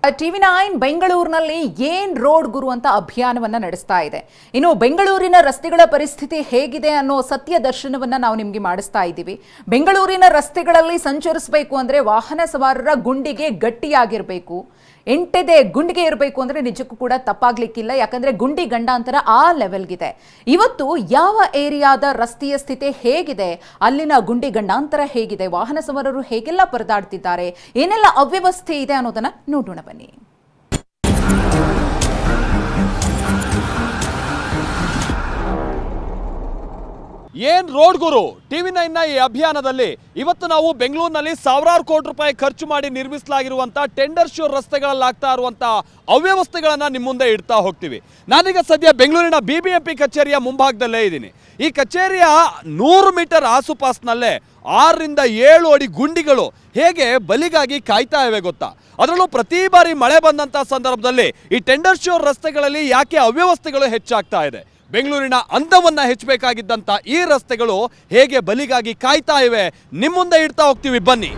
TV9 ಬೆಂಗಳೂರಿನಲ್ಲಿ ಏನ್ road ಗುರು ಅಂತ ಅಭಿಯಾನವನ್ನ ನಡೆಸ್ತಾ ಇದೆ. ಇನ್ನು ಬೆಂಗಳೂರಿನ ರಸ್ತೆಗಳ ಪರಿಸ್ಥಿತಿ ಹೇಗಿದೆ ಅನ್ನೋ ಸತ್ಯ ದರ್ಶನವನ್ನ ನಾವು ನಿಮಗೆ ಮಾಡಿಸ್ತಾ ಇದ್ದೀವಿ. ಬೆಂಗಳೂರಿನ ರಸ್ತೆಗಳಲ್ಲಿ ಸಂಚರಿಸಬೇಕು ಅಂದ್ರೆ ವಾಹನ ಸವಾರರ ಗುಂಡಿಗೆ ಗಟ್ಟಿಯಾಗಿರಬೇಕು. ಎಂಟೆದೆ ಗುಂಡಿಗೆ ಇರಬೇಕು ಅಂದ್ರೆ ನಿಜಕ್ಕೂ ಕೂಡ ತಪ್ಪಾಗ್ಲಿಕ್ಕಿಲ್ಲ. ಯಾಕಂದ್ರೆ ಗುಂಡಿ ಗಂಡಾಂತರ ಆ ಲೆವೆಲ್ಗಿದೆ. ಇವತ್ತು ಯಾವ ಏರಿಯಾದ ರಸ್ತೆಯ ಸ್ಥಿತಿ ಹೇಗಿದೆ, ಅಲ್ಲಿನ ಗುಂಡಿ ಗಂಡಾಂತರ ಹೇಗಿದೆ, ವಾಹನ ಸವಾರರು ಹೇಗೆಲ್ಲ ಪರದಾಡ್ತಿದ್ದಾರೆ, ಏನೆಲ್ಲ ಅವ್ಯವಸ್ಥೆ ಇದೆ ಅನ್ನೋದನ್ನ ನೋಡೋಣ ಬನ್ನಿ. ಏನ್ ರೋಡ್ ಗುರು TV9 ನ ಈ ಅಭಿಯಾನದಲ್ಲಿ ಇವತ್ತು ನಾವು ಬೆಂಗಳೂರಿನಲ್ಲಿ ಸಾವಿರಾರು ಕೋಟಿ ರೂಪಾಯಿ ಖರ್ಚು ಮಾಡಿ ನಿರ್ಮಿಸಲಾಗಿರುವಂತ ಟೆಂಡರ್ ಶ್ಯೂರ್ ರಸ್ತೆಗಳಲ್ಲಿ ಆಗ್ತಾ ಇರುವಂತ ಅವ್ಯವಸ್ಥೆಗಳನ್ನ ನಿಮ್ಮ ಮುಂದೆ ಇಡ್ತಾ ಹೋಗ್ತೀವಿ. ನಾನೀಗ ಸದ್ಯ ಬೆಂಗಳೂರಿನ BBMP ಕಚೇರಿಯ ಮುಂಭಾಗದಲ್ಲೇ ಇದ್ದೀನಿ. ಈ ಕಚೇರಿಯ 100 ಮೀಟರ್ ಆಸುಪಾಸಿನಲ್ಲೇ 6 ರಿಂದ 7 ಅಡಿ ಗುಂಡಿಗಳು ಹೇಗೆ ಬಲಿಗಾಗಿ ಕಾಯ್ತಾ ಇವೆ ಗೊತ್ತಾ? ಅದರಲ್ಲೂ ಪ್ರತಿ ಬಾರಿ ಮಳೆ ಬಂದಂತ ಸಂದರ್ಭದಲ್ಲಿ ಈ ಟೆಂಡರ್ ಶ್ಯೂರ್ ರಸ್ತೆಗಳಲ್ಲಿ ಯಾಕೆ ಅವ್ಯವಸ್ಥೆಗಳು ಹೆಚ್ಚಾಗ್ತಾ ಇದೆ? ಬೆಂಗಳೂರಿನ ಅಂದವನ್ನ ಹೆಚ್ಚಬೇಕಾಗಿದ್ದಂತ ಈ ರಸ್ತೆಗಳು ಹೇಗೆ ಬಲಿಗಾಗಿ ಕಾಯ್ತಾ ಇವೆ ನಿಮ್ಮ ಮುಂದೆ ಇಡ್ತಾ ಹೋಗ್ತೀವಿ ಬನ್ನಿ.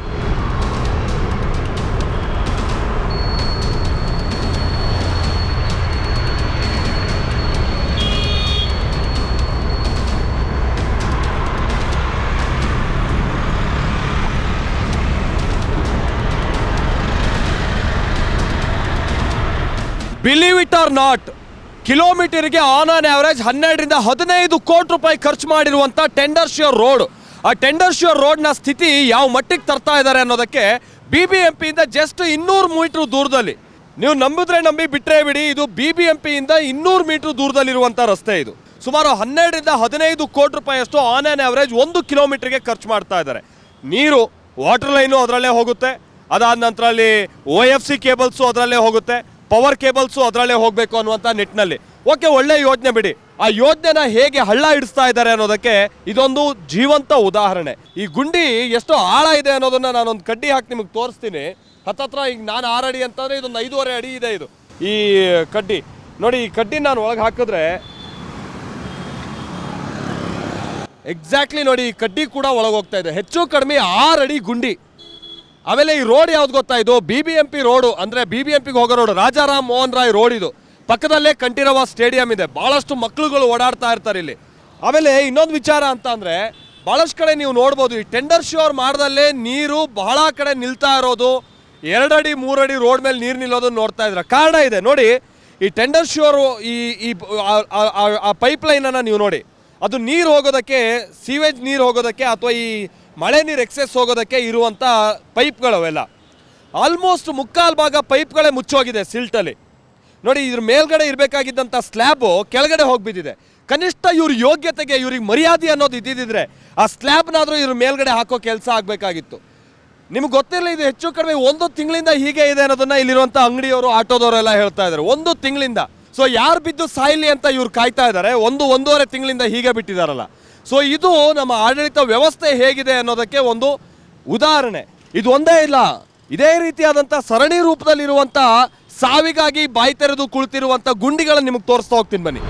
ಬಿಲೀವ್ ಇಟ್ ಆರ್ ನಾಟ್, ಕಿಲೋಮೀಟರ್ಗೆ ಆನ್ ಆವರೇಜ್ 12 ರಿಂದ 15 ಕೋಟಿ ರೂಪಾಯಿ ಖರ್ಚು ಮಾಡಿರುವಂಥ ಟೆಂಡರ್ ಶ್ಯೂರ್ ರೋಡ್. ಆ ಟೆಂಡರ್ ಶ್ಯೂರ್ ರೋಡ್ನ ಸ್ಥಿತಿ ಯಾವ ಮಟ್ಟಿಗೆ ತರ್ತಾ ಇದ್ದಾರೆ ಅನ್ನೋದಕ್ಕೆ BBMP ಇಂದ ಜಸ್ಟ್ 200 ಮೀಟರ್ ದೂರದಲ್ಲಿ, ನೀವು ನಂಬಿದ್ರೆ ನಂಬಿ ಬಿಟ್ಟರೆ ಬಿಡಿ, ಇದು BBMP ಇಂದ 200 ಮೀಟರ್ ದೂರದಲ್ಲಿರುವಂಥ ರಸ್ತೆ. ಇದು ಸುಮಾರು 12 ರಿಂದ 15 ಕೋಟಿ ರೂಪಾಯಿಯಷ್ಟು ಆನ್ ಆವರೇಜ್ 1 ಕಿಲೋಮೀಟರ್ಗೆ ಖರ್ಚು ಮಾಡ್ತಾ ಇದ್ದಾರೆ. ನೀರು, ವಾಟರ್ ಲೈನು ಅದರಲ್ಲೇ ಹೋಗುತ್ತೆ, ಅದಾದ ನಂತರ ಅಲ್ಲಿ OFC ಕೇಬಲ್ಸು ಅದರಲ್ಲೇ ಹೋಗುತ್ತೆ, ಪವರ್ ಕೇಬಲ್ಸು ಅದರಲ್ಲೇ ಹೋಗಬೇಕು ಅನ್ನುವಂಥ ನಿಟ್ಟಿನಲ್ಲಿ ಓಕೆ, ಒಳ್ಳೆ ಯೋಜನೆ ಬಿಡಿ. ಆ ಯೋಜನೆನ ಹೇಗೆ ಹಳ್ಳ ಹಿಡಿಸ್ತಾ ಇದ್ದಾರೆ ಅನ್ನೋದಕ್ಕೆ ಇದೊಂದು ಜೀವಂತ ಉದಾಹರಣೆ. ಈ ಗುಂಡಿ ಎಷ್ಟು ಆಳ ಇದೆ ಅನ್ನೋದನ್ನ ನಾನೊಂದು ಕಡ್ಡಿ ಹಾಕಿ ನಿಮಗೆ ತೋರಿಸ್ತೀನಿ. ಹತ್ತತ್ರ ಈಗ ನಾನು 6 ಅಡಿ ಅಂತಂದರೆ ಇದೊಂದು 5.5 ಅಡಿ ಇದೆ. ಇದು ಈ ಕಡ್ಡಿ ನೋಡಿ, ಈ ಕಡ್ಡಿ ನಾನು ಒಳಗೆ ಹಾಕಿದ್ರೆ ಎಕ್ಸಾಕ್ಟ್ಲಿ ನೋಡಿ, ಈ ಕಡ್ಡಿ ಕೂಡ ಒಳಗೆ ಹೋಗ್ತಾ ಇದೆ. ಹೆಚ್ಚು ಕಡಿಮೆ 6 ಅಡಿ ಗುಂಡಿ. ಆಮೇಲೆ ಈ ರೋಡ್ ಯಾವ್ದು ಗೊತ್ತಾ? ಇದು BBMP ರೋಡು, ಅಂದರೆ BBMPಗೆ ಹೋಗೋ ರೋಡ್, ರಾಜಾರಾಮ್ ಮೋಹನ್ ರಾಯ್ ರೋಡ್. ಇದು ಪಕ್ಕದಲ್ಲೇ ಕಂಠೀರವ ಸ್ಟೇಡಿಯಂ ಇದೆ, ಭಾಳಷ್ಟು ಮಕ್ಕಳುಗಳು ಓಡಾಡ್ತಾ ಇರ್ತಾರೆ ಇಲ್ಲಿ. ಆಮೇಲೆ ಇನ್ನೊಂದು ವಿಚಾರ ಅಂತ ಅಂದರೆ, ಭಾಳಷ್ಟು ಕಡೆ ನೀವು ನೋಡ್ಬೋದು ಈ ಟೆಂಡರ್ ಶ್ಯೂರ್ ಮಾಡ್ದಲ್ಲೇ ನೀರು ಬಹಳ ಕಡೆ ನಿಲ್ತಾ ಇರೋದು, 2 ಅಡಿ 3 ಅಡಿ ರೋಡ್ ಮೇಲೆ ನೀರು ನಿಲ್ಲೋದನ್ನ ನೋಡ್ತಾ ಇದ್ರೆ ಕಾರಣ ಇದೆ. ನೋಡಿ, ಈ ಟೆಂಡರ್ ಶ್ಯೂರ್ ಆ ಪೈಪ್ ಲೈನನ್ನು ನೀವು ನೋಡಿ, ಅದು ನೀರು ಹೋಗೋದಕ್ಕೆ, ಸೀವೇಜ್ ನೀರು ಹೋಗೋದಕ್ಕೆ ಅಥವಾ ಈ ಮಳೆ ನೀರು ಎಕ್ಸೆಸ್ ಹೋಗೋದಕ್ಕೆ ಇರುವಂಥ ಪೈಪ್ಗಳವೆಲ್ಲ ಆಲ್ಮೋಸ್ಟ್ ಮುಕ್ಕಾಲು ಭಾಗ ಪೈಪ್ಗಳೇ ಮುಚ್ಚೋಗಿದೆ ಸಿಲ್ಟಲ್ಲಿ. ನೋಡಿ, ಇದ್ರ ಮೇಲ್ಗಡೆ ಇರಬೇಕಾಗಿದ್ದಂಥ ಸ್ಲ್ಯಾಬು ಕೆಳಗಡೆ ಹೋಗಿಬಿದ್ದಿದೆ. ಕನಿಷ್ಠ ಇವ್ರ ಯೋಗ್ಯತೆಗೆ, ಇವ್ರಿಗೆ ಮರ್ಯಾದೆ ಅನ್ನೋದು ಇದ್ದಿದ್ದರೆ ಆ ಸ್ಲ್ಯಾಬ್ನಾದರೂ ಇವ್ರ ಮೇಲ್ಗಡೆ ಹಾಕೋ ಕೆಲಸ ಆಗಬೇಕಾಗಿತ್ತು. ನಿಮ್ಗೆ ಗೊತ್ತಿರಲಿಲ್ಲ, ಇದು ಹೆಚ್ಚು ಕಡಿಮೆ 1 ತಿಂಗಳಿಂದ ಹೀಗೆ ಇದೆ ಅನ್ನೋದನ್ನು ಇಲ್ಲಿರುವಂಥ ಅಂಗಡಿಯವರು, ಆಟೋದವರೆಲ್ಲ ಹೇಳ್ತಾ ಇದ್ದಾರೆ. 1 ತಿಂಗಳಿಂದ. ಸೊ ಯಾರು ಬಿದ್ದು ಸಾಯ್ಲಿ ಅಂತ ಇವ್ರು ಕಾಯ್ತಾ ಇದ್ದಾರೆ. 1-1.5 ತಿಂಗಳಿಂದ ಹೀಗೆ ಬಿಟ್ಟಿದ್ದಾರಲ್ಲ. ಸೊ ಇದು ನಮ್ಮ ಆಡಳಿತ ವ್ಯವಸ್ಥೆ ಹೇಗಿದೆ ಅನ್ನೋದಕ್ಕೆ ಒಂದು ಉದಾಹರಣೆ. ಇದು ಒಂದೇ ಇಲ್ಲ, ಇದೇ ರೀತಿಯಾದಂಥ ಸರಣಿ ರೂಪದಲ್ಲಿರುವಂಥ ಸಾವಿಗಾಗಿ ಬಾಯಿ ತೆರೆದು ಕುಳಿತಿರುವಂಥ ಗುಂಡಿಗಳನ್ನು ನಿಮಗೆ ತೋರಿಸ್ತಾ ಹೋಗ್ತೀನಿ ಬನ್ನಿ.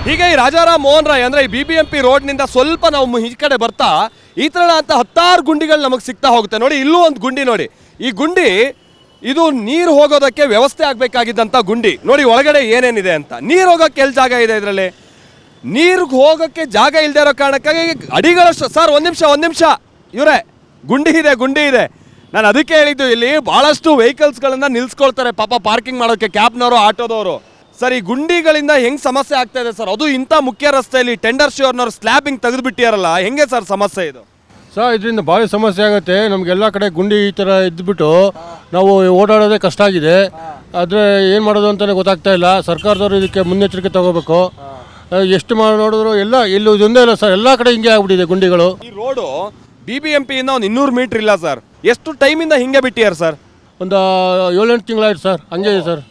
ಹೀಗೆ ಈ ರಾಜಾರಾಮ್ ಮೋಹನ್ ರಾಯ್ ಅಂದರೆ ಈ BBMP ರೋಡ್ನಿಂದ ಸ್ವಲ್ಪ ನಾವು ಈ ಕಡೆ ಬರ್ತಾ ಈ ಥರ ಅಂತ 10 ಗುಂಡಿಗಳು ನಮಗೆ ಸಿಗ್ತಾ ಹೋಗುತ್ತೆ. ನೋಡಿ, ಇಲ್ಲೂ ಒಂದು ಗುಂಡಿ ನೋಡಿ. ಈ ಗುಂಡಿ ಇದು ನೀರು ಹೋಗೋದಕ್ಕೆ ವ್ಯವಸ್ಥೆ ಆಗಬೇಕಾಗಿದ್ದಂಥ ಗುಂಡಿ. ನೋಡಿ ಒಳಗಡೆ ಏನೇನಿದೆ ಅಂತ. ನೀರು ಹೋಗೋಕ್ಕೆ ಎಲ್ಲಿ ಜಾಗ ಇದೆ ಇದರಲ್ಲಿ? ನೀರಿಗೆ ಹೋಗೋಕ್ಕೆ ಜಾಗ ಇಲ್ಲದೆ ಇರೋ ಕಾರಣಕ್ಕಾಗಿ ಅಡಿಗಳಷ್ಟು. ಸರ್ ಒಂದು ನಿಮಿಷ ಇವರೇ, ಗುಂಡಿ ಇದೆ. ನಾನು ಅದಕ್ಕೆ ಹೇಳಿದ್ದು, ಇಲ್ಲಿ ಭಾಳಷ್ಟು ವೆಹಿಕಲ್ಸ್ಗಳನ್ನು ನಿಲ್ಲಿಸ್ಕೊಳ್ತಾರೆ ಪಾಪ ಪಾರ್ಕಿಂಗ್ ಮಾಡೋಕ್ಕೆ, ಕ್ಯಾಬ್ನವರು, ಆಟೋದವರು. ಸರ್, ಈ ಗುಂಡಿಗಳಿಂದ ಹೆಂಗೆ ಸಮಸ್ಯೆ ಆಗ್ತಾ ಇದೆ ಸರ್? ಅದು ಇಂಥ ಮುಖ್ಯ ರಸ್ತೆಯಲ್ಲಿ ಟೆಂಡರ್ ಶ್ಯೂರ್ನವ್ರು ಸ್ಲ್ಯಾಬಿಂಗ್ ತೆಗೆದುಬಿಟ್ಟಿಯಾರಲ್ಲ, ಹೆಂಗೆ ಸರ್ ಸಮಸ್ಯೆ ಇದು? ಸರ್, ಇದರಿಂದ ಭಾಳ ಸಮಸ್ಯೆ ಆಗುತ್ತೆ. ನಮಗೆಲ್ಲ ಕಡೆ ಗುಂಡಿ ಈ ಥರ ಇದ್ದುಬಿಟ್ಟು ನಾವು ಓಡಾಡೋದೇ ಕಷ್ಟ ಆಗಿದೆ. ಆದರೆ ಏನು ಮಾಡೋದು ಅಂತಲೇ ಗೊತ್ತಾಗ್ತಾ ಇಲ್ಲ. ಸರ್ಕಾರದವರು ಇದಕ್ಕೆ ಮುನ್ನೆಚ್ಚರಿಕೆ ತಗೋಬೇಕು. ಎಷ್ಟು ನೋಡಿದ್ರು ಎಲ್ಲೂ ಇದೊಂದೇ ಇಲ್ಲ ಸರ್, ಎಲ್ಲ ಕಡೆ ಹಿಂಗೆ ಆಗ್ಬಿಟ್ಟಿದೆ ಗುಂಡಿಗಳು. ಈ ರೋಡು BBMP ಇಂದ ಒಂದು 200 ಮೀಟರ್ ಇಲ್ಲ ಸರ್. ಎಷ್ಟು ಟೈಮಿಂದ ಹಿಂಗೆ ಬಿಟ್ಟಿಯಾರ ಸರ್? ಒಂದು 7-8 ತಿಂಗಳಾಯ್ತು ಸರ್. ಹಂಗೆ ಇದೆ ಸರ್,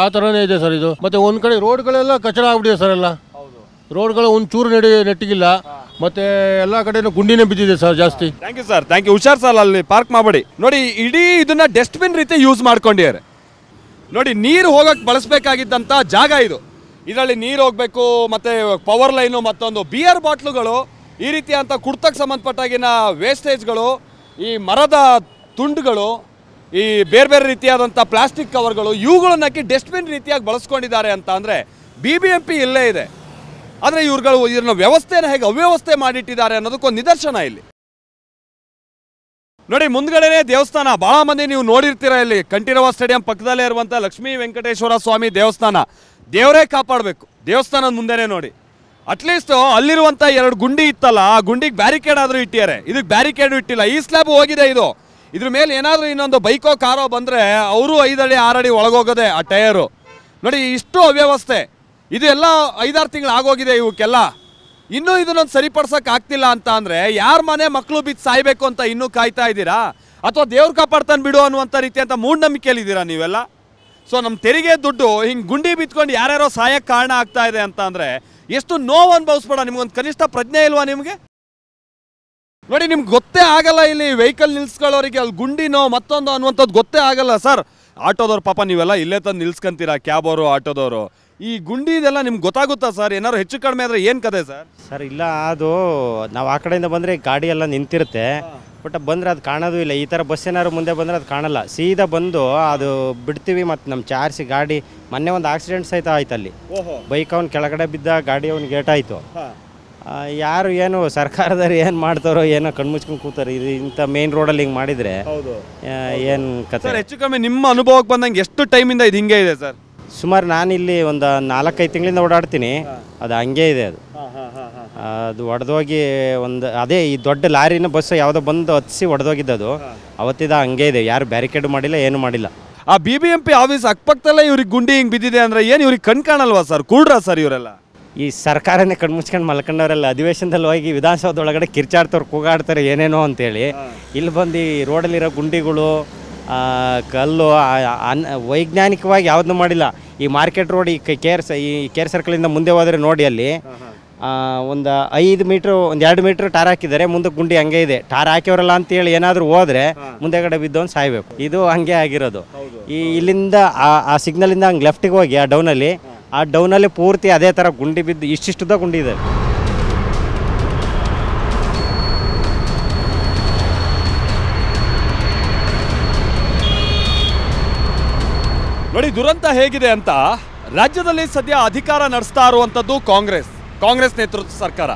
ಆ ಥರನೇ ಇದೆ ಸರ್ ಇದು. ಮತ್ತು ಒಂದು ಕಡೆ ರೋಡ್ಗಳೆಲ್ಲ ಕಚಡ ಆಗ್ಬಿಟ್ಟಿದೆ ಸರ್. ಎಲ್ಲ ರೋಡ್ಗಳು ಒಂದು ಚೂರು ನೆಟ್ಟಿಗಿಲ್ಲ. ಮತ್ತೆ ಎಲ್ಲ ಕಡೆನೂ ಗುಂಡಿನೇ ಬಿದ್ದಿದೆ ಸರ್ ಜಾಸ್ತಿ. Thank you sir, thank you. ಹುಷಾರ್ ಸರ್, ಅಲ್ಲಿ ಪಾರ್ಕ್ ಮಾಡಬೇಡಿ. ನೋಡಿ, ಇಡೀ ಇದನ್ನ ಡಸ್ಟ್ಬಿನ್ ರೀತಿ ಯೂಸ್ ಮಾಡ್ಕೊಂಡಿದ್ದಾರೆ. ನೋಡಿ, ನೀರು ಹೋಗಕ್ಕೆ ಬಳಸಬೇಕಾಗಿದ್ದಂಥ ಜಾಗ ಇದು. ಇದರಲ್ಲಿ ನೀರು ಹೋಗಬೇಕು, ಮತ್ತು ಪವರ್ ಲೈನು, ಮತ್ತೊಂದು ಬಿಯರ್ ಬಾಟ್ಲುಗಳು ಈ ರೀತಿಯಂಥ ಕುರ್ತಕ್ಕೆ ಸಂಬಂಧಪಟ್ಟಾಗಿನ ವೇಸ್ಟೇಜ್ಗಳು, ಈ ಮರದ ತುಂಡುಗಳು, ಈ ಬೇರೆ ಬೇರೆ ರೀತಿಯಾದಂಥ ಪ್ಲಾಸ್ಟಿಕ್ ಕವರ್ಗಳು, ಇವುಗಳನ್ನ ಹಾಕಿ ಡಸ್ಟ್ಬಿನ್ ರೀತಿಯಾಗಿ ಬಳಸ್ಕೊಂಡಿದ್ದಾರೆ ಅಂತ ಅಂದರೆ BBMP ಇಲ್ಲೇ ಇದೆ. ಆದರೆ ಇವ್ರುಗಳು ಇದನ್ನ ವ್ಯವಸ್ಥೆನ ಹೇಗೆ ಅವ್ಯವಸ್ಥೆ ಮಾಡಿಟ್ಟಿದ್ದಾರೆ ಅನ್ನೋದಕ್ಕೊಂದು ನಿದರ್ಶನ ಇಲ್ಲಿ. ನೋಡಿ, ಮುಂದ್ಗಡೆನೇ ದೇವಸ್ಥಾನ. ಭಾಳ ಮಂದಿ ನೀವು ನೋಡಿರ್ತೀರ, ಇಲ್ಲಿ ಕಂಠೀರವ ಸ್ಟೇಡಿಯಂ ಪಕ್ಕದಲ್ಲೇ ಇರುವಂಥ ಲಕ್ಷ್ಮೀ ವೆಂಕಟೇಶ್ವರ ಸ್ವಾಮಿ ದೇವಸ್ಥಾನ. ದೇವರೇ ಕಾಪಾಡಬೇಕು ದೇವಸ್ಥಾನದ ಮುಂದೆನೇ. ನೋಡಿ, ಅಟ್ಲೀಸ್ಟ್ ಅಲ್ಲಿರುವಂಥ 2 ಗುಂಡಿ ಇತ್ತಲ್ಲ, ಆ ಗುಂಡಿಗೆ ಬ್ಯಾರಿಕೇಡ್ ಆದರೂ ಇಟ್ಟಿದ್ದಾರೆ. ಇದಕ್ಕೆ ಬ್ಯಾರಿಕೇಡು ಇಟ್ಟಿಲ್ಲ. ಈ ಸ್ಲ್ಯಾಬ್ ಹೋಗಿದೆ. ಇದ್ರ ಮೇಲೆ ಏನಾದರೂ ಇನ್ನೊಂದು ಬೈಕೋ ಕಾರೋ ಬಂದರೆ ಅವರು 5 ಅಡಿ 6 ಅಡಿ ಒಳಗೋಗೋದೆ ಆ ಟಯರು. ನೋಡಿ, ಇಷ್ಟು ಅವ್ಯವಸ್ಥೆ. ಇದು ಎಲ್ಲ 5-6 ತಿಂಗಳು ಆಗೋಗಿದೆ ಇವಕ್ಕೆಲ್ಲ. ಇನ್ನೂ ಇದನ್ನೊಂದು ಸರಿಪಡ್ಸೋಕೆ ಆಗ್ತಿಲ್ಲ ಅಂತ ಅಂದರೆ ಯಾರ ಮನೆ ಮಕ್ಕಳು ಬಿದ್ದು ಸಾಯ್ಬೇಕು ಅಂತ ಇನ್ನೂ ಕಾಯ್ತಾ ಇದ್ದೀರಾ? ಅಥವಾ ದೇವ್ರು ಕಾಪಾಡ್ತಾನೆ ಬಿಡು ಅನ್ನುವಂಥ ರೀತಿಯಂಥ ಮೂಢನಂಬಿಕೆಯಲ್ಲಿದ್ದೀರಾ ನೀವೆಲ್ಲ? ಸೊ ನಮ್ಮ ತೆರಿಗೆ ದುಡ್ಡು ಹಿಂಗೆ ಗುಂಡಿ ಬಿತ್ಕೊಂಡು ಯಾರ್ಯಾರೋ ಸಾಯಕ್ಕೆ ಕಾರಣ ಆಗ್ತಾ ಇದೆ ಅಂತ ಅಂದರೆ ಎಷ್ಟು ನೋವು ಅನುಭವಿಸ್ಬೇಡ. ನಿಮ್ಗೊಂದು ಕನಿಷ್ಠ ಪ್ರಜ್ಞೆ ಇಲ್ವಾ ನಿಮಗೆ? ನೋಡಿ, ನಿಮ್ಗೆ ಗೊತ್ತೇ ಆಗಲ್ಲ. ಇಲ್ಲಿ ವೆಹಿಕಲ್ ನಿಲ್ಸ್ಕೊಳ್ಳೋರಿಗೆ ಅಲ್ಲಿ ಗುಂಡಿನೋ ಮತ್ತೊಂದು ಅನ್ನುವಂಥದ್ದು ಗೊತ್ತೇ ಆಗಲ್ಲ. ಸರ್, ಆಟೋದವ್ರು ಪಾಪ ನೀವೆಲ್ಲ ಇಲ್ಲೇ ತಂದು ನಿಲ್ಸ್ಕೊಂತೀರಾ, ಕ್ಯಾಬ್ ಅವರು, ಆಟೋದವರು. ಈ ಗುಂಡಿ ಇದೆಲ್ಲ ನಿಮ್ಗೆ ಗೊತ್ತಾಗುತ್ತಾ ಸರ್? ಏನಾದ್ರು ಹೆಚ್ಚು ಕಡಿಮೆ ಆದರೆ ಏನು ಕತೆ ಸರ್? ಸರ್, ಇಲ್ಲ, ಅದು ನಾವು ಆ ಕಡೆಯಿಂದ ಬಂದರೆ ಗಾಡಿ ಎಲ್ಲ ನಿಂತಿರುತ್ತೆ. ಬಟ್ ಬಂದರೆ ಅದು ಕಾಣೋದು ಇಲ್ಲ. ಈ ಥರ ಬಸ್ ಏನಾದ್ರು ಮುಂದೆ ಬಂದರೆ ಅದು ಕಾಣಲ್ಲ. ಸೀದಾ ಬಂದು ಅದು ಬಿಡ್ತೀವಿ. ಮತ್ತು ನಮ್ಮ ಚಾರ್ಸಿ ಗಾಡಿ ಮೊನ್ನೆ ಒಂದು ಆಕ್ಸಿಡೆಂಟ್ ಸಹಿತ ಆಯ್ತು ಅಲ್ಲಿ. ಬೈಕ್ ಅವ್ನು ಕೆಳಗಡೆ ಬಿದ್ದ, ಗಾಡಿ ಅವ್ನು ಗೇಟ್ ಆಯಿತು. ಯಾರು ಏನು ಸರ್ಕಾರದವ್ರು ಏನು ಮಾಡ್ತಾರೋ ಏನೋ ಕಣ್ಮುಚ್ಕೊಂಡು ಕೂತಾರೆ. ಇದು ಇಂಥ ಮೇನ್ ರೋಡಲ್ಲಿ ಹಿಂಗೆ ಮಾಡಿದರೆ ಏನು ಕತೆ? ಸರ್, ಹೆಚ್ಚು ಕಮ್ಮಿ ನಿಮ್ಮ ಅನುಭವಕ್ಕೆ ಬಂದಂಗೆ ಎಷ್ಟು ಟೈಮಿಂದ ಇದು ಹಿಂಗೆ ಇದೆ ಸರ್? ಸುಮಾರು ನಾನಿಲ್ಲಿ ಒಂದು 4-5 ತಿಂಗಳಿಂದ ಓಡಾಡ್ತೀನಿ. ಅದು ಹಂಗೆ ಇದೆ. ಅದು ಒಡೆದೋಗಿ ಒಂದು ಅದೇ ಈ ದೊಡ್ಡ ಲಾರಿನ ಬಸ್ ಯಾವುದೋ ಬಂದು ಹತ್ತಿಸಿ ಒಡೆದೋಗಿದ್ದದು. ಅವತ್ತಿದ ಹಂಗೆ ಇದೆ. ಯಾರು ಬ್ಯಾರಿಕೇಡ್ ಮಾಡಿಲ್ಲ, ಏನು ಮಾಡಿಲ್ಲ. ಆ BBMP ಆಫೀಸ್ ಅಕ್ಕಪಕ್ಕದಲ್ಲೇ ಇವ್ರಿಗೆ ಗುಂಡಿ ಹಿಂಗೆ ಬಿದ್ದಿದೆ ಅಂದರೆ ಏನು ಇವ್ರಿಗೆ ಕಣ್ ಕಾಣಲ್ವಾ ಸರ್? ಕೂಡ್ರಾ ಸರ್ ಇವರೆಲ್ಲ? ಈ ಸರ್ಕಾರನೇ ಕಣ್ಮುಚ್ಕೊಂಡು ಮಲ್ಕೊಂಡವರೆಲ್ಲ ಅಧಿವೇಶನದಲ್ಲಿ ಹೋಗಿ ವಿಧಾನಸೌಧದೊಳಗಡೆ ಕಿರ್ಚಾಡ್ತಾರೆ, ಕೂಗಾಡ್ತಾರೆ ಏನೇನೋ ಅಂತೇಳಿ. ಇಲ್ಲಿ ಬಂದು ಈ ರೋಡಲ್ಲಿರೋ ಗುಂಡಿಗಳು, ಕಲ್ಲು ವೈಜ್ಞಾನಿಕವಾಗಿ ಯಾವುದೂ ಮಾಡಿಲ್ಲ. ಈ ಮಾರ್ಕೆಟ್ ರೋಡ್, ಈ ಕೇರ್ ಸರ್ಕಲಿಂದ ಮುಂದೆ ಹೋದರೆ ನೋಡಿ, ಅಲ್ಲಿ ಒಂದು 5 ಮೀಟ್ರ್, ಒಂದು 2 ಮೀಟ್ರ್ ಟಾರ್ ಹಾಕಿದ್ದಾರೆ. ಮುಂದೆ ಗುಂಡಿ ಹಂಗೆ ಇದೆ. ಟಾರ್ ಹಾಕಿವ್ರಲ್ಲ ಅಂತೇಳಿ ಏನಾದರೂ ಹೋದರೆ ಮುಂದೆಗಡೆ ಬಿದ್ದವನು ಸಾಯ್ಬೇಕು. ಇದು ಹಂಗೆ ಆಗಿರೋದು. ಈ ಇಲ್ಲಿಂದ ಆ ಸಿಗ್ನಲಿಂದ ಹಂಗೆ ಲೆಫ್ಟಿಗೆ ಹೋಗಿ ಆ ಡೌನಲ್ಲಿ ಪೂರ್ತಿ ಅದೇ ಥರ ಗುಂಡಿ ಬಿದ್ದು ಇಷ್ಟಿಷ್ಟುದ ಗುಂಡಿ ಇದೆ. ನೋಡಿ, ದುರಂತ ಹೇಗಿದೆ ಅಂತ. ರಾಜ್ಯದಲ್ಲಿ ಸದ್ಯ ಅಧಿಕಾರ ನಡೆಸ್ತಾ ಇರುವಂಥದ್ದು ಕಾಂಗ್ರೆಸ್ ನೇತೃತ್ವ ಸರ್ಕಾರ.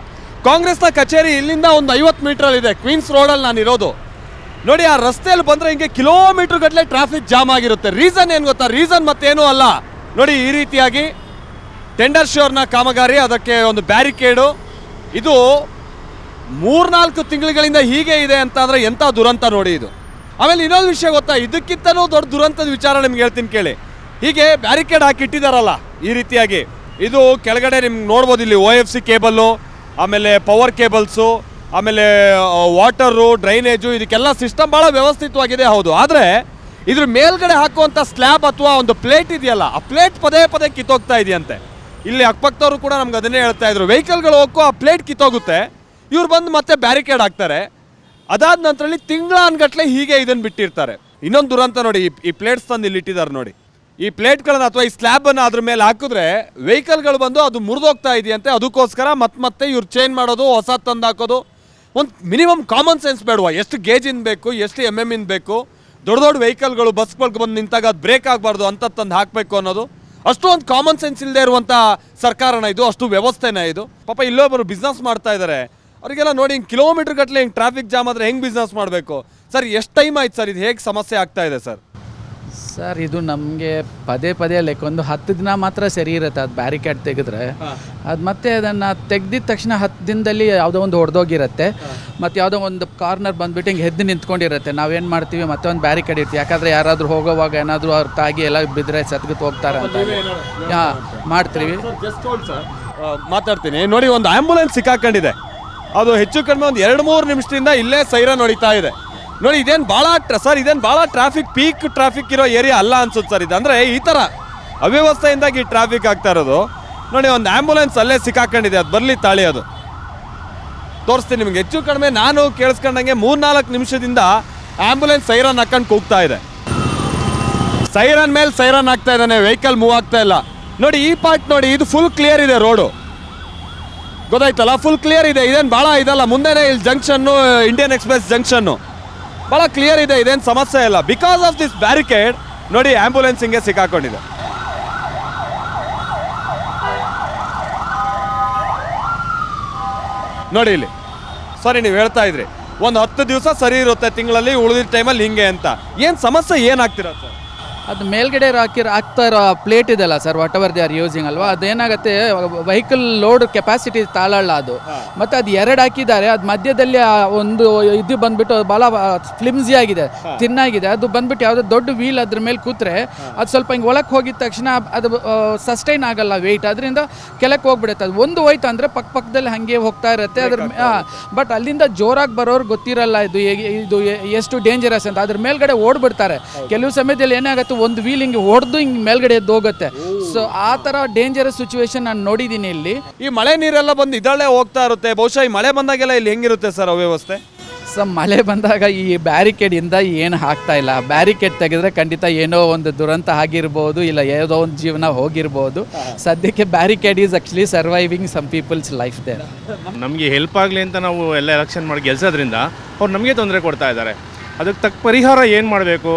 ಕಾಂಗ್ರೆಸ್ನ ಕಚೇರಿ ಇಲ್ಲಿಂದ ಒಂದು 50 ಮೀಟ್ರಲ್ಲಿದೆ. ಕ್ವೀನ್ಸ್ ರೋಡಲ್ಲಿ ನಾನು ಇರೋದು. ನೋಡಿ, ಆ ರಸ್ತೆಯಲ್ಲಿ ಬಂದರೆ ಹಿಂಗೆ ಕಿಲೋಮೀಟರ್ ಗಟ್ಟಲೆ ಟ್ರಾಫಿಕ್ ಜಾಮ್ ಆಗಿರುತ್ತೆ. ರೀಸನ್ ಏನು ಗೊತ್ತಾ? ರೀಸನ್ ಮತ್ತೇನೂ ಅಲ್ಲ. ನೋಡಿ, ಈ ರೀತಿಯಾಗಿ ಟೆಂಡರ್ ಶೋರ್ನ ಕಾಮಗಾರಿ, ಅದಕ್ಕೆ ಒಂದು ಬ್ಯಾರಿಕೇಡು. ಇದು 3-4 ತಿಂಗಳುಗಳಿಂದ ಹೀಗೆ ಇದೆ ಅಂತ ಅಂದರೆ ಎಂಥ ದುರಂತ ನೋಡಿ ಇದು. ಆಮೇಲೆ ಇನ್ನೊಂದು ವಿಷಯ ಗೊತ್ತಾ? ಇದಕ್ಕಿಂತಲೂ ದೊಡ್ಡ ದುರಂತದ ವಿಚಾರ ನಿಮ್ಗೆ ಹೇಳ್ತೀನಿ ಕೇಳಿ. ಹೀಗೆ ಬ್ಯಾರಿಕೇಡ್ ಹಾಕಿಟ್ಟಿದ್ದಾರಲ್ಲ ಈ ರೀತಿಯಾಗಿ, ಇದು ಕೆಳಗಡೆ ನಿಮ್ಗೆ ನೋಡ್ಬೋದು. ಇಲ್ಲಿ OFC ಕೇಬಲ್ಲು, ಆಮೇಲೆ ಪವರ್ ಕೇಬಲ್ಸು, ಆಮೇಲೆ ವಾಟರು, ಡ್ರೈನೇಜು, ಇದಕ್ಕೆಲ್ಲ ಸಿಸ್ಟಮ್ ಭಾಳ ವ್ಯವಸ್ಥಿತವಾಗಿದೆ. ಹೌದು, ಆದರೆ ಇದ್ರ ಮೇಲ್ಗಡೆ ಹಾಕುವಂಥ ಸ್ಲ್ಯಾಬ್ ಅಥವಾ ಒಂದು ಪ್ಲೇಟ್ ಇದೆಯಲ್ಲ, ಆ ಪ್ಲೇಟ್ ಪದೇ ಪದೇ ಕಿತ್ತೋಗ್ತಾ ಇದೆಯಂತೆ. ಇಲ್ಲಿ ಅಕ್ಕಪಕ್ಕದವರು ಕೂಡ ನಮ್ಗೆ ಅದನ್ನೇ ಹೇಳ್ತಾ ಇದ್ರು. ವೆಹಿಕಲ್ಗಳು ಹೋಗೋ ಆ ಪ್ಲೇಟ್ ಕಿತ್ತೋಗುತ್ತೆ, ಇವ್ರು ಬಂದು ಮತ್ತೆ ಬ್ಯಾರಿಕೇಡ್ ಹಾಕ್ತಾರೆ. ಅದಾದ ನಂತರದಲ್ಲಿ ತಿಂಗಳಾನ್ಗಟ್ಲೆ ಹೀಗೆ ಇದನ್ನು ಬಿಟ್ಟಿರ್ತಾರೆ. ಇನ್ನೊಂದು ದುರಂತ ನೋಡಿ, ಈ ಪ್ಲೇಟ್ಸ್ ತಂದು ಇಲ್ಲಿ ಇಟ್ಟಿದ್ದಾರೆ ನೋಡಿ. ಈ ಪ್ಲೇಟ್ಗಳನ್ನ ಅಥವಾ ಈ ಸ್ಲ್ಯಾಬನ್ನು ಅದ್ರ ಮೇಲೆ ಹಾಕಿದ್ರೆ ವೆಹಿಕಲ್ಗಳು ಬಂದು ಅದು ಮುರಿದೋಗ್ತಾ ಇದೆಯಂತೆ. ಅದಕ್ಕೋಸ್ಕರ ಮತ್ತೆ ಇವ್ರು ಚೇಂಜ್ ಮಾಡೋದು, ಹೊಸ ತಂದು ಹಾಕೋದು. ಒಂದು ಮಿನಿಮಮ್ ಕಾಮನ್ ಸೆನ್ಸ್ ಬೇಡವಾ? ಎಷ್ಟು ಗೇಜಿಂದ ಬೇಕು, ಎಷ್ಟು MM ಇಂದ ಬೇಕು? ದೊಡ್ಡ ದೊಡ್ಡ ವೆಹಿಕಲ್ಗಳು ಬಸ್ಗಳಿಗೆ ಬಂದು ನಿಂತಾಗ ಅದು ಬ್ರೇಕ್ ಆಗಬಾರ್ದು ಅಂತ ತಂದು ಹಾಕಬೇಕು ಅನ್ನೋದು ಅಷ್ಟು ಒಂದು ಕಾಮನ್ ಸೆನ್ಸ್ ಇಲ್ಲದೆ ಇರುವಂಥ ಸರ್ಕಾರನ ಇದು, ಅಷ್ಟು ವ್ಯವಸ್ಥೆನ ಇದು. ಪಾಪ ಇಲ್ಲೊಬ್ಬರು ಬಿಸ್ನೆಸ್ ಮಾಡ್ತಾ ಇದ್ದಾರೆ, ಅವರಿಗೆಲ್ಲ ನೋಡಿ ಹಿಂಗೆ ಕಿಲೋಮೀಟರ್ ಗಟ್ಟಲೆ ಹಿಂಗೆ ಟ್ರಾಫಿಕ್ ಜಾಮ್ ಆದರೆ ಹೆಂಗೆ ಬಿಸ್ನೆಸ್ ಮಾಡಬೇಕು ಸರ್? ಎಷ್ಟು ಟೈಮ್ ಆಯ್ತು ಸರ್ ಇದು ಹೇಗೆ ಸಮಸ್ಯೆ ಆಗ್ತಾ ಇದೆ ಸರ್? ಸರ್, ಇದು ನಮಗೆ ಪದೇ ಲೈಕ್ ಒಂದು 10 ದಿನ ಮಾತ್ರ ಸರಿ ಇರುತ್ತೆ. ಅದು ಬ್ಯಾರಿಕೇಡ್ ತೆಗೆದ್ರೆ ಅದು ಮತ್ತೆ ಅದನ್ನು ತೆಗ್ದಿದ ತಕ್ಷಣ 10 ದಿನದಲ್ಲಿ ಯಾವುದೋ ಒಂದು ಹೊಡೆದೋಗಿರುತ್ತೆ. ಮತ್ತು ಯಾವುದೋ ಒಂದು ಕಾರ್ನರ್ ಬಂದುಬಿಟ್ಟು ಹಿಂಗೆ ಎದ್ದು ನಿಂತ್ಕೊಂಡಿರುತ್ತೆ. ನಾವೇನು ಮಾಡ್ತೀವಿ, ಮತ್ತೆ ಒಂದು ಬ್ಯಾರಿಕೇಡ್ ಇರ್ತೀವಿ. ಯಾಕಂದರೆ ಯಾರಾದರೂ ಹೋಗೋವಾಗ ಏನಾದರೂ ಅವ್ರು ತಾಗಿ ಎಲ್ಲ ಬಿದ್ದರೆ ಸತ್ಗತ್ತು ಹೋಗ್ತಾರೆ ಅಂತ ಮಾಡ್ತೀವಿ. ಮಾತಾಡ್ತೀನಿ ನೋಡಿ. ಒಂದು ಆ್ಯಂಬುಲೆನ್ಸ್ ಸಿಕ್ಕಾಕೊಂಡಿದೆ. ಅದು ಹೆಚ್ಚು ಕಡಿಮೆ ಒಂದು 2-3 ನಿಮಿಷದಿಂದ ಇಲ್ಲೇ ಸೈರನ್ ಹೊಡಿತಾ ಇದೆ ನೋಡಿ. ಇದೇನು ಭಾಳ ಟ್ರಾಫಿಕ್, ಪೀಕ್ ಟ್ರಾಫಿಕ್ ಇರೋ ಏರಿಯಾ ಅಲ್ಲ ಅನ್ಸುತ್ತೆ ಸರ್ ಇದು. ಅಂದರೆ ಈ ಥರ ಅವ್ಯವಸ್ಥೆಯಿಂದಾಗಿ ಟ್ರಾಫಿಕ್ ಆಗ್ತಾ ಇರೋದು ನೋಡಿ. ಒಂದು ಆ್ಯಂಬುಲೆನ್ಸ್ ಅಲ್ಲೇ ಸಿಕ್ಕಾಕೊಂಡಿದೆ, ಅದು ಬರಲಿ ತಾಳಿ, ಅದು ತೋರಿಸ್ತೀನಿ ನಿಮಗೆ. ಹೆಚ್ಚು ಕಡಿಮೆ ನಾನು ಕೇಳಿಸ್ಕೊಂಡಂಗೆ 3-4 ನಿಮಿಷದಿಂದ ಆ್ಯಂಬುಲೆನ್ಸ್ ಸೈರನ್ ಹಾಕೊಂಡು ಕೂಗ್ತಾ ಇದೆ. ಸೈರನ್ ಮೇಲೆ ಸೈರನ್ ಆಗ್ತಾ ಇದ್ದಾನೆ, ವೆಹಿಕಲ್ ಮೂವ್ ಆಗ್ತಾ ಇಲ್ಲ ನೋಡಿ. ಈ ಪಾರ್ಟ್ ನೋಡಿ, ಇದು ಫುಲ್ ಕ್ಲಿಯರ್ ಇದೆ ರೋಡು. ಗೊತ್ತಾಯ್ತಲ್ಲ, ಫುಲ್ ಕ್ಲಿಯರ್ ಇದೆ. ಇದೇನು ಭಾಳ ಇದಲ್ಲ, ಮುಂದೆನೇ ಇಲ್ಲಿ ಜಂಕ್ಷನ್ನು, ಇಂಡಿಯನ್ ಎಕ್ಸ್ಪ್ರೆಸ್ ಜಂಕ್ಷನ್ನು ಭಾಳ ಕ್ಲಿಯರ್ ಇದೆ, ಇದೇನು ಸಮಸ್ಯೆ ಇಲ್ಲ. ಬಿಕಾಸ್ ಆಫ್ ದಿಸ್ ಬ್ಯಾರಿಕೇಡ್ ನೋಡಿ ಆಂಬ್ಯುಲೆನ್ಸ್ ಹಿಂಗೆ ಸಿಕ್ಕಾಕೊಂಡಿದೆ. ನೋಡಿ ಇಲ್ಲಿ ಸರಿ, ನೀವು ಹೇಳ್ತಾ ಇದ್ರಿ ಒಂದು 10 ದಿವಸ ಸರಿ ಇರುತ್ತೆ ತಿಂಗಳಲ್ಲಿ, ಉಳಿದಿದ್ದ ಟೈಮಲ್ಲಿ ಹಿಂಗೆ ಅಂತ. ಏನು ಸಮಸ್ಯೆ ಏನಾಗ್ತಿರ ಸರ್? ಅದು ಮೇಲ್ಗಡೆ ಹಾಕ್ತಾ ಇರೋ ಪ್ಲೇಟ್ ಇದೆಲ್ಲ sir, what ever they are using ಅಲ್ವಾ, ಅದೇನಾಗುತ್ತೆ ವೆಹಿಕಲ್ ಲೋಡ್ ಕೆಪಾಸಿಟಿ ತಾಳಲ್ಲ ಅದು. ಮತ್ತು ಅದು 2 ಹಾಕಿದ್ದಾರೆ, ಅದು ಮಧ್ಯದಲ್ಲಿ ಒಂದು ಇದು ಬಂದ್ಬಿಟ್ಟು ಭಾಳ ಫ್ಲಿಮ್ಸಿ ಆಗಿದೆ, ತಿನ್ನಾಗಿದೆ. ಅದು ಬಂದ್ಬಿಟ್ಟು ಯಾವುದೋ ದೊಡ್ಡ ವೀಲ್ ಅದ್ರ ಮೇಲೆ ಕೂತ್ರೆ ಅದು ಸ್ವಲ್ಪ ಹಿಂಗೆ ಒಳಕ್ಕೆ ಹೋಗಿದ ತಕ್ಷಣ ಅದು ಸಸ್ಟೈನ್ ಆಗಲ್ಲ ವೆಯ್ಟ್, ಅದರಿಂದ ಕೆಳಕ್ಕೆ ಹೋಗ್ಬಿಡುತ್ತೆ. ಅದು ಒಂದು ಹೋಯ್ತು ಅಂದರೆ ಪಕ್ಕದಲ್ಲಿ ಹಾಗೆ ಹೋಗ್ತಾ ಇರುತ್ತೆ ಅದ್ರ. ಬಟ್ ಅಲ್ಲಿಂದ ಜೋರಾಗಿ ಬರೋರು ಗೊತ್ತಿರಲ್ಲ ಇದು ಎಷ್ಟು ಡೇಂಜರಸ್ ಅಂತ. ಅದ್ರ ಮೇಲ್ಗಡೆ ಓಡ್ಬಿಡ್ತಾರೆ. ಕೆಲವು ಸಮಯದಲ್ಲಿ ಏನಾಗುತ್ತೆ, ಒಂದು ವೀಲ್ ಹಿಂಗೆ ಹೊಡೆದು ಹಿಂಗೆ ಮೇಲ್ಗಡೆ ಎದ್ದು ಹೋಗುತ್ತೆ. ಸೊ ಆ ಥರ ಡೇಂಜರಸ್ ಸಿಚುವೇಶನ್ ನಾನು ನೋಡಿದ್ದೀನಿ ಇಲ್ಲಿ. ಈ ಮಳೆ ನೀರೆಲ್ಲ ಬಂದು ಇದರಲ್ಲೇ ಹೋಗ್ತಾ ಇರುತ್ತೆ. ಬಹುಶಃ ಈ ಮಳೆ ಬಂದಾಗೆಲ್ಲ ಇಲ್ಲಿ ಹೆಂಗಿರುತ್ತೆ ಸರ್ ಅವ್ಯವಸ್ಥೆ? ಸೊ ಮಳೆ ಬಂದಾಗ ಈ ಬ್ಯಾರಿಕೇಡಿಂದ ಏನು ಆಗ್ತಾ ಇಲ್ಲ. ಬ್ಯಾರಿಕೇಡ್ ತೆಗೆದ್ರೆ ಖಂಡಿತ ಏನೋ ಒಂದು ದುರಂತ ಆಗಿರ್ಬೋದು, ಇಲ್ಲ ಯಾವುದೋ ಒಂದು ಜೀವನ ಹೋಗಿರ್ಬೋದು. ಸದ್ಯಕ್ಕೆ barricade is actually surviving some peoples life there. ನಮಗೆ ಹೆಲ್ಪ್ ಆಗಲಿ ಅಂತ ನಾವು ಎಲ್ಲ ಎಲೆಕ್ಷನ್ ಮಾಡಿ ಗೆಲ್ಸೋದ್ರಿಂದ ಅವ್ರು ನಮಗೆ ತೊಂದರೆ ಕೊಡ್ತಾ ಇದ್ದಾರೆ. ಅದಕ್ಕೆ ತಕ್ಕ ಪರಿಹಾರ ಏನು ಮಾಡಬೇಕು,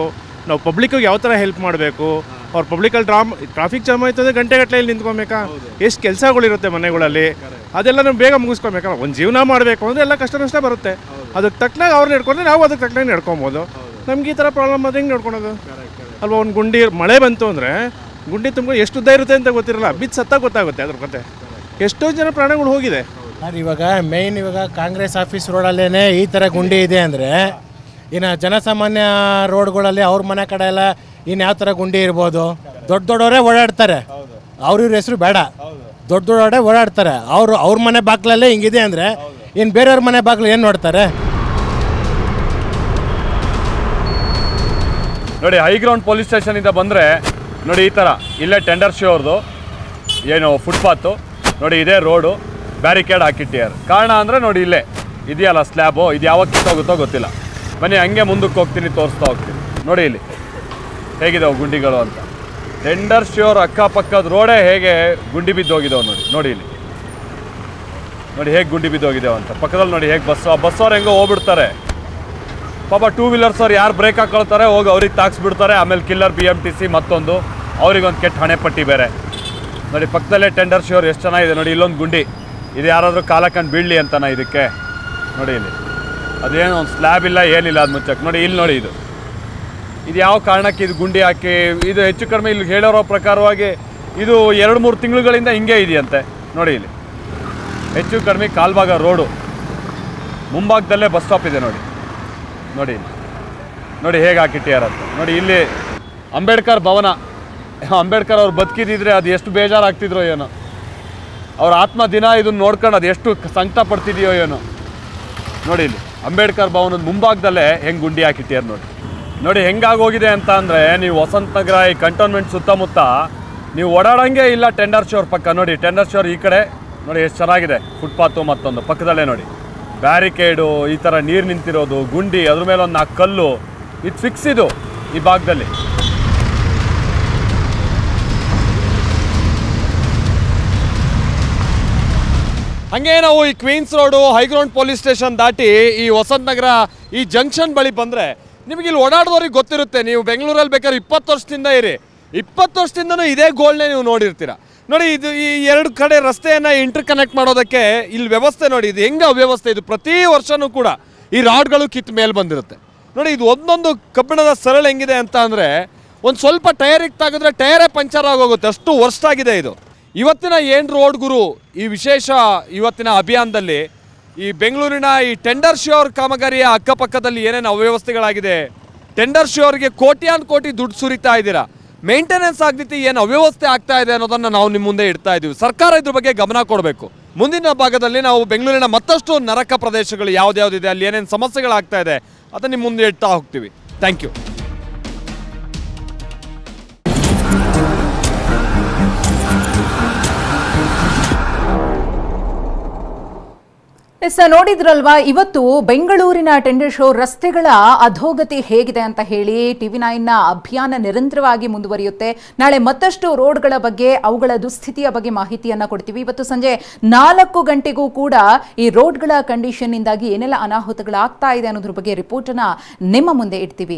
ನಾವು ಪಬ್ಲಿಕ್ಕಿಗೆ ಯಾವ ಥರ ಹೆಲ್ಪ್ ಮಾಡಬೇಕು, ಅವ್ರು ಪಬ್ಲಿಕಲ್ಲಿ ಟ್ರಾಫಿಕ್ ಜಾಮ್ ಆಯ್ತದೆ, ಗಂಟೆಗಟ್ಟಲೆಯಲ್ಲಿ ನಿಂತ್ಕೊಬೇಕಾ, ಎಷ್ಟು ಕೆಲಸಗಳಿರುತ್ತೆ ಮನೆಗಳಲ್ಲಿ, ಅದೆಲ್ಲ ನಾವು ಬೇಗ ಮುಗಿಸ್ಕೊಬೇಕಾ. ಒಂದು ಜೀವನ ಮಾಡಬೇಕು ಅಂದರೆ ಎಲ್ಲ ಕಷ್ಟ ನಷ್ಟ ಬರುತ್ತೆ. ಅದಕ್ಕೆ ತಕ್ಕನಾಗ ಅವ್ರು ನಡ್ಕೊಂಡ್ರೆ ನಾವು ಅದಕ್ಕೆ ತಕ್ಕನಾಗ ನಡ್ಕೊಬೋದು. ನಮ್ಗೆ ಈ ಥರ ಪ್ರಾಬ್ಲಮ್ ಅದು ಹೆಂಗೆ ನಡ್ಕೊಳೋದು ಅಲ್ವಾ? ಒಂದು ಗುಂಡಿ ಮಳೆ ಬಂತು ಅಂದರೆ ಗುಂಡಿ ತುಂಬ ಎಷ್ಟು ಉದ್ದ ಇರುತ್ತೆ ಅಂತ ಗೊತ್ತಿರಲ್ಲ, ಬಿದ್ದು ಸತ್ತ ಗೊತ್ತಾಗುತ್ತೆ ಅದ್ರ ಕತೆ. ಎಷ್ಟೋ ಜನ ಪ್ರಾಣಗಳು ಹೋಗಿದೆ. ಇವಾಗ ಮೇಯ್ನ್ ಇವಾಗ ಕಾಂಗ್ರೆಸ್ ಆಫೀಸ್ ರೋಡಲ್ಲೇ ಈ ಥರ ಗುಂಡಿ ಇದೆ ಅಂದರೆ, ಇನ್ನು ಜನಸಾಮಾನ್ಯ ರೋಡ್ಗಳಲ್ಲಿ ಅವ್ರ ಮನೆ ಕಡೆ ಎಲ್ಲ ಇನ್ನು ಯಾವ ಥರ ಗುಂಡಿ ಇರ್ಬೋದು? ದೊಡ್ಡವರೇ ಓಡಾಡ್ತಾರೆ, ಅವ್ರ ಹೆಸರು ಬೇಡ, ದೊಡ್ಡವರೇ ಓಡಾಡ್ತಾರೆ. ಅವ್ರ ಮನೆ ಬಾಗ್ಲಲ್ಲೇ ಹಿಂಗಿದೆ ಅಂದರೆ ಇನ್ನು ಬೇರೆಯವ್ರ ಮನೆ ಬಾಗ್ಲು ಏನು ನೋಡ್ತಾರೆ? ನೋಡಿ ಹೈಗ್ರೌಂಡ್ ಪೊಲೀಸ್ ಸ್ಟೇಷನಿಂದ ಬಂದರೆ ನೋಡಿ ಈ ಥರ ಇಲ್ಲೇ ಟೆಂಡರ್ ಶೋ ಅವ್ರದ್ದು ಏನು ಫುಟ್ಪಾತು ನೋಡಿ, ಇದೇ ರೋಡು ಬ್ಯಾರಿಕೇಡ್ ಹಾಕಿಟ್ಟಿದ್ದಾರೆ. ಕಾರಣ ಅಂದರೆ ನೋಡಿ ಇಲ್ಲೇ ಇದೆಯಲ್ಲ ಸ್ಲ್ಯಾಬು, ಇದು ಯಾವಾಗ ಕಿತ್ತೋಗುತ್ತೋ ಗೊತ್ತಿಲ್ಲ. ಬನ್ನಿ ಹಂಗೆ ಮುಂದಕ್ಕೆ ಹೋಗ್ತೀನಿ, ತೋರಿಸ್ತಾ ಹೋಗ್ತೀನಿ. ನೋಡಿ ಇಲ್ಲಿ ಹೇಗಿದಾವೆ ಗುಂಡಿಗಳು ಅಂತ. ಟೆಂಡರ್ ಶ್ಯೂರ್ ಅಕ್ಕಪಕ್ಕದ ರೋಡೇ ಹೇಗೆ ಗುಂಡಿ ಬಿದ್ದೋಗಿದ್ದಾವೆ ನೋಡಿ. ನೋಡಿ ಇಲ್ಲಿ ನೋಡಿ ಹೇಗೆ ಗುಂಡಿ ಬಿದ್ದೋಗಿದ್ದಾವೆ ಅಂತ. ಪಕ್ಕದಲ್ಲಿ ನೋಡಿ ಹೇಗೆ ಬಸ್ಸವ್ರು ಹೆಂಗೋ ಹೋಗ್ಬಿಡ್ತಾರೆ ಪಾಪ. 2 ವೀಲರ್ಸವ್ರು ಯಾರು ಬ್ರೇಕ್ ಹಾಕೊಳ್ತಾರೆ ಹೋಗಿ ಅವ್ರಿಗೆ ತಾಕ್ಸ್ಬಿಡ್ತಾರೆ. ಆಮೇಲೆ ಕಿಲ್ಲರ್ BMTC ಮತ್ತೊಂದು ಅವ್ರಿಗೊಂದು ಕೆಟ್ಟ ಹಣೆ ಪಟ್ಟಿ ಬೇರೆ. ನೋಡಿ ಪಕ್ಕದಲ್ಲೇ ಟೆಂಡರ್ ಶ್ಯೂರ್ ಎಷ್ಟು ಚೆನ್ನಾಗಿದೆ ನೋಡಿ. ಇಲ್ಲೊಂದು ಗುಂಡಿ, ಇದು ಯಾರಾದರೂ ಕಾಲ ಕಂಡು ಬೀಳಲಿ ಅಂತನ ಇದಕ್ಕೆ. ನೋಡಿ ಇಲ್ಲಿ ಅದೇನು ಒಂದು ಸ್ಲ್ಯಾಬ್ ಇಲ್ಲ ಏನಿಲ್ಲ ಅದು ಮುಚ್ಚಕ್ಕೆ. ನೋಡಿ ಇಲ್ಲಿ ನೋಡಿ ಇದು ಯಾವ ಕಾರಣಕ್ಕೆ ಇದು ಗುಂಡಿ ಹಾಕಿ, ಇದು ಹೆಚ್ಚು ಕಡಿಮೆ ಇಲ್ಲಿ ಹೇಳೋರೋ ಪ್ರಕಾರವಾಗಿ ಇದು 2-3 ತಿಂಗಳುಗಳಿಂದ ಹಿಂಗೆ ಇದೆಯಂತೆ. ನೋಡಿ ಇಲ್ಲಿ ಹೆಚ್ಚು ಕಡಿಮೆ ಕಾಲ್ಭಾಗ ರೋಡು, ಮುಂಭಾಗದಲ್ಲೇ ಬಸ್ ಸ್ಟಾಪ್ ಇದೆ ನೋಡಿ. ನೋಡಿ ಇಲ್ಲಿ ನೋಡಿ ಹೇಗೆ ಹಾಕಿಟ್ಟಿಯಾರಂತ. ನೋಡಿ ಇಲ್ಲಿ ಅಂಬೇಡ್ಕರ್ ಭವನ, ಅಂಬೇಡ್ಕರ್ ಅವ್ರು ಬದುಕಿದ್ರೆ ಅದು ಎಷ್ಟು ಬೇಜಾರಾಗ್ತಿದ್ರೋ ಏನೋ, ಅವ್ರ ಆತ್ಮ ದಿನ ಇದನ್ನು ನೋಡ್ಕೊಂಡು ಅದು ಎಷ್ಟು ಸಂಕಟ ಪಡ್ತಿದೆಯೋ ಏನೋ. ನೋಡಿ ಇಲ್ಲಿ ಅಂಬೇಡ್ಕರ್ ಭವನದ ಮುಂಭಾಗದಲ್ಲೇ ಹೆಂಗೆ ಗುಂಡಿ ಹಾಕಿಟ್ಟಿಯಾರ ನೋಡಿ. ನೋಡಿ ಹೆಂಗಾಗೋಗಿದೆ ಅಂತ ಅಂದರೆ, ನೀವು ವಸಂತ ನಗರ ಈ ಕಂಟೋನ್ಮೆಂಟ್ ಸುತ್ತಮುತ್ತ ನೀವು ಓಡಾಡೋಂಗೆ ಇಲ್ಲ. ಟೆಂಡರ್ ಶೋರ್ ಪಕ್ಕ ನೋಡಿ, ಟೆಂಡರ್ ಶೋರ್ ಈ ಕಡೆ ನೋಡಿ ಎಷ್ಟು ಚೆನ್ನಾಗಿದೆ ಫುಟ್ಪಾತು, ಮತ್ತೊಂದು ಪಕ್ಕದಲ್ಲೇ ನೋಡಿ ಬ್ಯಾರಿಕೇಡು, ಈ ಥರ ನೀರು ನಿಂತಿರೋದು, ಗುಂಡಿ, ಅದ್ರ ಮೇಲೆ ಒಂದು 4 ಕಲ್ಲು, ಇದು ಫಿಕ್ಸ್ ಇದು ಈ ಭಾಗದಲ್ಲಿ. ಹಾಗೆ ನಾವು ಈ Queens road high ground police station ದಾಟಿ ಈ ವಸಂತ ನಗರ ಈ ಜಂಕ್ಷನ್ ಬಳಿ ಬಂದರೆ ನಿಮಗೆ ಇಲ್ಲಿ ಓಡಾಡಿದವ್ರಿಗೆ ಗೊತ್ತಿರುತ್ತೆ. ನೀವು ಬೆಂಗಳೂರಲ್ಲಿ ಬೇಕಾದ್ರೆ 20 ವರ್ಷದಿಂದ ಇರಿ, 20 ವರ್ಷದಿಂದನೂ ಇದೇ ಗೋಲ್ನೇ ನೀವು ನೋಡಿರ್ತೀರ. ನೋಡಿ ಇದು ಈ 2 ಕಡೆ ರಸ್ತೆಯನ್ನು ಇಂಟರ್ ಕನೆಕ್ಟ್ ಮಾಡೋದಕ್ಕೆ ಇಲ್ಲಿ ವ್ಯವಸ್ಥೆ ನೋಡಿ, ಇದು ಹೆಂಗೆ ಅವ್ಯವಸ್ಥೆ. ಇದು ಪ್ರತಿ ವರ್ಷವೂ ಕೂಡ ಈ ರಾಡ್ಗಳು ಕಿತ್ತು ಮೇಲೆ ಬಂದಿರುತ್ತೆ ನೋಡಿ. ಇದು ಒಂದೊಂದು ಕಬ್ಬಿಣದ ಸರಳು ಹೆಂಗಿದೆ ಅಂತ ಅಂದರೆ, ಒಂದು ಸ್ವಲ್ಪ ಟೈರಿಗೆ ತಾಗಿದ್ರೆ ಟೈರೇ ಪಂಚರ್ ಆಗೋಗುತ್ತೆ, ಅಷ್ಟು ವರ್ಸ್ಟ್ ಆಗಿದೆ ಇದು. ಇವತ್ತಿನ ಏನು ರೋಡ್ ಗುರು ಈ ವಿಶೇಷ ಇವತ್ತಿನ ಅಭಿಯಾನದಲ್ಲಿ ಈ ಬೆಂಗಳೂರಿನ ಈ ಟೆಂಡರ್ ಶ್ಯೂರ್ ಕಾಮಗಾರಿಯ ಅಕ್ಕಪಕ್ಕದಲ್ಲಿ ಏನೇನು ಅವ್ಯವಸ್ಥೆಗಳಾಗಿದೆ, ಟೆಂಡರ್ ಶ್ಯೂರ್ಗೆ ಕೋಟಿ ದುಡ್ಡು ಸುರಿತಾ ಇದ್ದೀರಾ, ಮೇಂಟೆನೆನ್ಸ್ ಆಗದಿತ್ತು ಏನು ಅವ್ಯವಸ್ಥೆ ಆಗ್ತಾ ಇದೆ ಅನ್ನೋದನ್ನು ನಾವು ನಿಮ್ಮ ಮುಂದೆ ಇಡ್ತಾ ಇದ್ದೀವಿ. ಸರ್ಕಾರ ಇದ್ರ ಬಗ್ಗೆ ಗಮನ ಕೊಡಬೇಕು. ಮುಂದಿನ ಭಾಗದಲ್ಲಿ ನಾವು ಬೆಂಗಳೂರಿನ ಮತ್ತಷ್ಟು ನರಕ ಪ್ರದೇಶಗಳು ಯಾವ್ದ್ಯಾವ್ದಿದೆ, ಅಲ್ಲಿ ಏನೇನು ಸಮಸ್ಯೆಗಳಾಗ್ತಾ ಇದೆ ಅದನ್ನು ನಿಮ್ಮ ಮುಂದೆ ಇಡ್ತಾ ಹೋಗ್ತೀವಿ. Thank you. ಎಸ್ ನೋಡಿದ್ರಲ್ವಾ, ಇವತ್ತು ಬೆಂಗಳೂರಿನ ಟೆಂಡರ್ ಶೋ ರಸ್ತೆಗಳ ಅಧೋಗತಿ ಹೇಗಿದೆ ಅಂತ ಹೇಳಿ TV9ನ ಅಭಿಯಾನ ನಿರಂತರವಾಗಿ ಮುಂದುವರಿಯುತ್ತೆ. ನಾಳೆ ಮತ್ತಷ್ಟು ರೋಡ್ಗಳ ಬಗ್ಗೆ, ಅವುಗಳ ದುಸ್ಥಿತಿಯ ಬಗ್ಗೆ ಮಾಹಿತಿಯನ್ನ ಕೊಡ್ತೀವಿ. ಇವತ್ತು ಸಂಜೆ 4 ಗಂಟೆಗೂ ಕೂಡ ಈ ರೋಡ್ಗಳ ಕಂಡೀಷನ್ ಇಂದಾಗಿ ಏನೆಲ್ಲ ಅನಾಹುತಗಳಾಗ್ತಾ ಇದೆ ಅನ್ನೋದ್ರ ಬಗ್ಗೆ ರಿಪೋರ್ಟ್ ಅನ್ನ ನಿಮ್ಮ ಮುಂದೆ ಇಡ್ತೀವಿ.